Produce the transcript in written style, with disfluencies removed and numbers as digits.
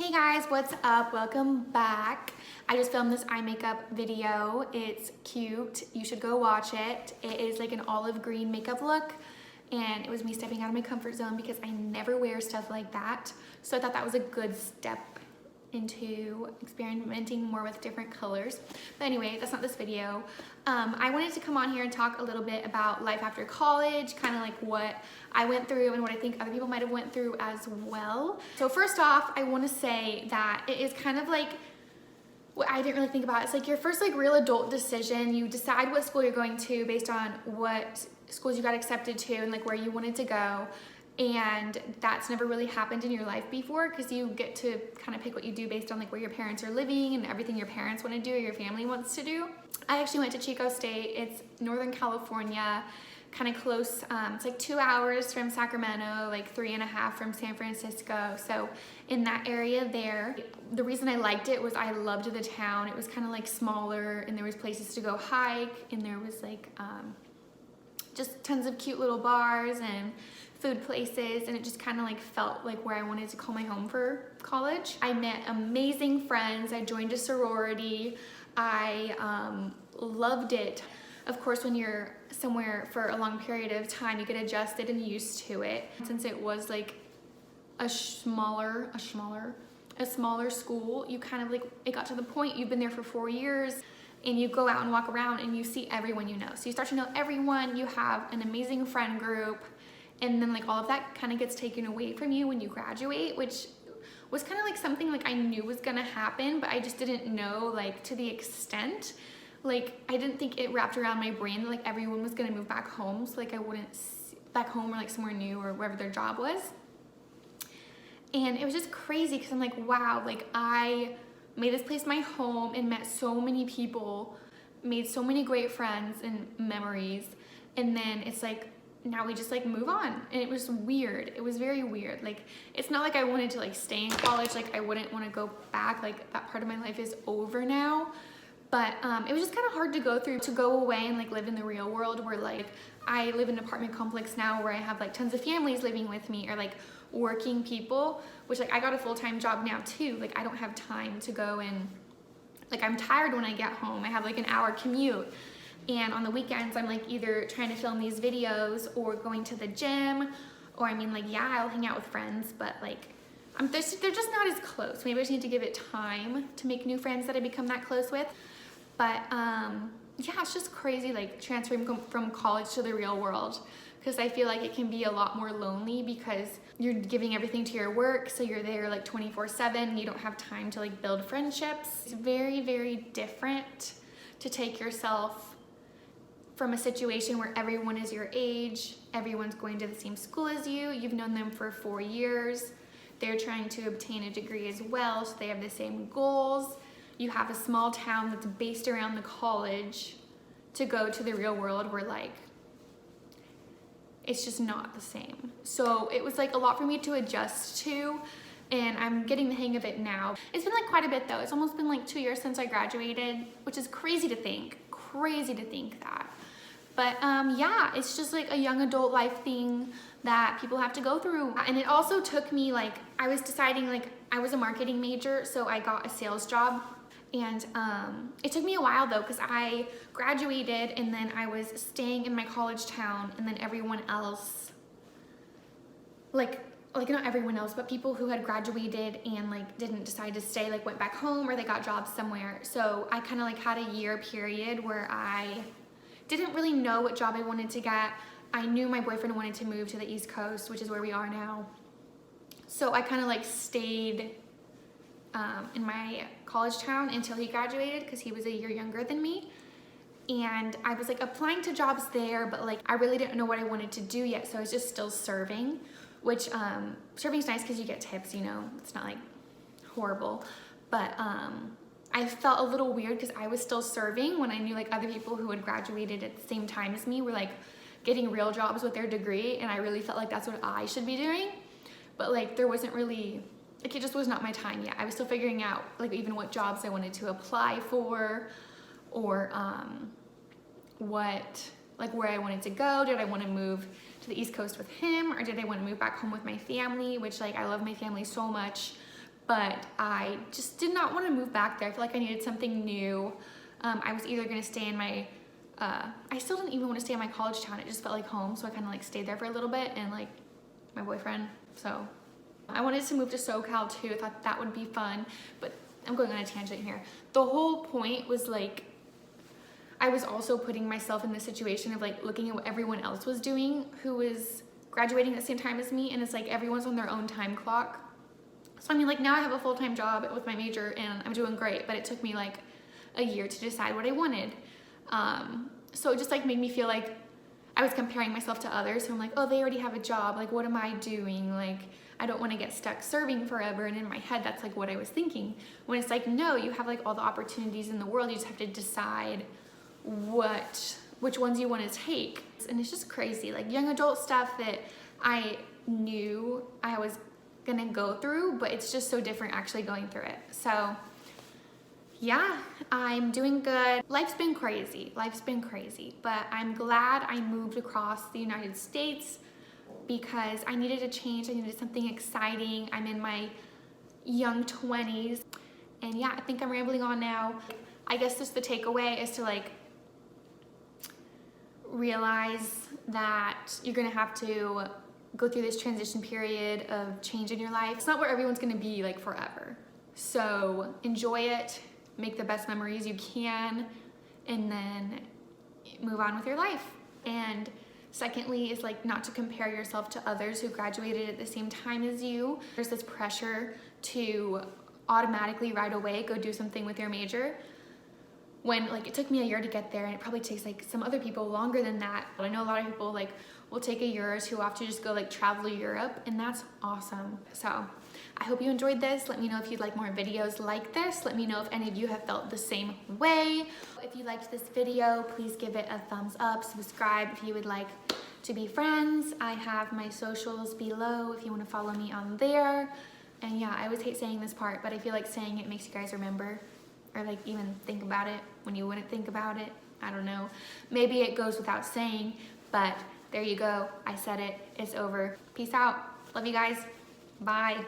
Hey guys, what's up? Welcome back. I just filmed this eye makeup video. It's cute. You should go watch it. It is like an olive green makeup look, and it was me stepping out of my comfort zone because I never wear stuff like that. So I thought that was a good step into experimenting more with different colors. But anyway, that's not this video. I wanted to come on here and talk a little bit about life after college, kind of like what I went through and what I think other people might have went through as well. So first off, I want to say that it is kind of like what I didn't really think about. It's like your first like real adult decision. You decide what school you're going to based on what schools you got accepted to and like where you wanted to go. And that's never really happened in your life before because you get to kind of pick what you do based on like where your parents are living and everything your parents want to do or your family wants to do. I actually went to Chico State. It's Northern California, kind of close. It's like 2 hours from Sacramento, like 3.5 from San Francisco. So in that area there, the reason I liked it was I loved the town. It was kind of like smaller and there was places to go hike and there was like just tons of cute little bars and food places, and it just kind of like felt like where I wanted to call my home for college. I met amazing friends. I joined a sorority. I loved it. Of course, when you're somewhere for a long period of time, you get adjusted and used to it. Since it was like a smaller school, you kind of like, it got to the point you've been there for 4 years and you go out and walk around and you see everyone you know. So you start to know everyone, you have an amazing friend group, and then like all of that kind of gets taken away from you when you graduate, which was kind of like something like I knew was gonna happen, but I just didn't know like to the extent. Like I didn't think it wrapped around my brain that like everyone was gonna move back home, so like I wouldn't back home or like somewhere new or wherever their job was. And it was just crazy because I'm like, wow, like I made this place my home and met so many people, made so many great friends and memories, and then it's like now we just like move on. And it was weird. It was very weird. Like it's not like I wanted to like stay in college, like I wouldn't want to go back, like that part of my life is over now. But it was just kind of hard to go through, to go away and like live in the real world where like I live in an apartment complex now where I have like tons of families living with me or like working people, which like I got a full-time job now too. Like I don't have time to go and like I'm tired when I get home. I have like an hour commute. And on the weekends, I'm like either trying to film these videos or going to the gym, or I mean like, yeah, I'll hang out with friends, but like they're just not as close. Maybe I just need to give it time to make new friends that I become that close with. But yeah, it's just crazy like transferring from college to the real world, because I feel like it can be a lot more lonely because you're giving everything to your work, so you're there like 24/7. You don't have time to like build friendships. It's very, very different to take yourself from a situation where everyone is your age, everyone's going to the same school as you, you've known them for 4 years, they're trying to obtain a degree as well, so they have the same goals. You have a small town that's based around the college, to go to the real world where like, it's just not the same. So it was like a lot for me to adjust to, and I'm getting the hang of it now. It's been like quite a bit though. It's almost been like 2 years since I graduated, which is crazy to think that. But yeah, it's just like a young adult life thing that people have to go through. And it also took me like, I was deciding like, I was a marketing major, so I got a sales job. And it took me a while though, because I graduated and then I was staying in my college town, and then everyone else, like not everyone else, but people who had graduated and like didn't decide to stay, like went back home or they got jobs somewhere. So I kind of like had a year period where I didn't really know what job I wanted to get. I knew my boyfriend wanted to move to the East Coast, which is where we are now. So I kind of like stayed in my college town until he graduated, because he was a year younger than me. And I was like applying to jobs there, but like I really didn't know what I wanted to do yet. So I was just still serving, which serving's nice because you get tips, you know, it's not like horrible. But I felt a little weird because I was still serving when I knew like other people who had graduated at the same time as me were like getting real jobs with their degree, and I really felt like that's what I should be doing. But like there wasn't really, like it just was not my time yet. I was still figuring out like even what jobs I wanted to apply for, or what, like where I wanted to go. Did I want to move to the East Coast with him, or did I want to move back home with my family, which like I love my family so much, but I just did not want to move back there. I feel like I needed something new. I was either going to stay in my, I still didn't even want to stay in my college town. It just felt like home. So I kind of like stayed there for a little bit and like my boyfriend. So I wanted to move to SoCal too. I thought that would be fun, but I'm going on a tangent here. The whole point was like, I was also putting myself in the situation of like looking at what everyone else was doing who was graduating at the same time as me, and it's like everyone's on their own time clock. So I mean, like now I have a full-time job with my major and I'm doing great, but it took me like a year to decide what I wanted. So it just like made me feel like I was comparing myself to others. So I'm like, oh, they already have a job. Like, what am I doing? Like, I don't want to get stuck serving forever. And in my head, that's like what I was thinking. When it's like, no, you have like all the opportunities in the world. You just have to decide which ones you want to take. And it's just crazy, like young adult stuff that I knew I was gonna go through, but it's just so different actually going through it. So yeah, I'm doing good. Life's been crazy, but I'm glad I moved across the United States because I needed a change. I needed something exciting. I'm in my young 20s, and yeah, I think I'm rambling on now. I guess just the takeaway is to like realize that you're gonna have to go through this transition period of change in your life. It's not where everyone's gonna be like forever. So enjoy it, make the best memories you can, and then move on with your life. And secondly is like not to compare yourself to others who graduated at the same time as you. There's this pressure to automatically right away go do something with your major, when like it took me a year to get there, and it probably takes like some other people longer than that. But I know a lot of people like will take a year or two off to just go like travel to Europe, and that's awesome. So I hope you enjoyed this. Let me know if you'd like more videos like this. Let me know if any of you have felt the same way. If you liked this video, please give it a thumbs up, subscribe if you would like to be friends. I have my socials below if you want to follow me on there. And yeah, I always hate saying this part, but I feel like saying it makes you guys remember, or like even think about it when you wouldn't think about it. I don't know. Maybe it goes without saying, but there you go. I said it. It's over. Peace out. Love you guys. Bye.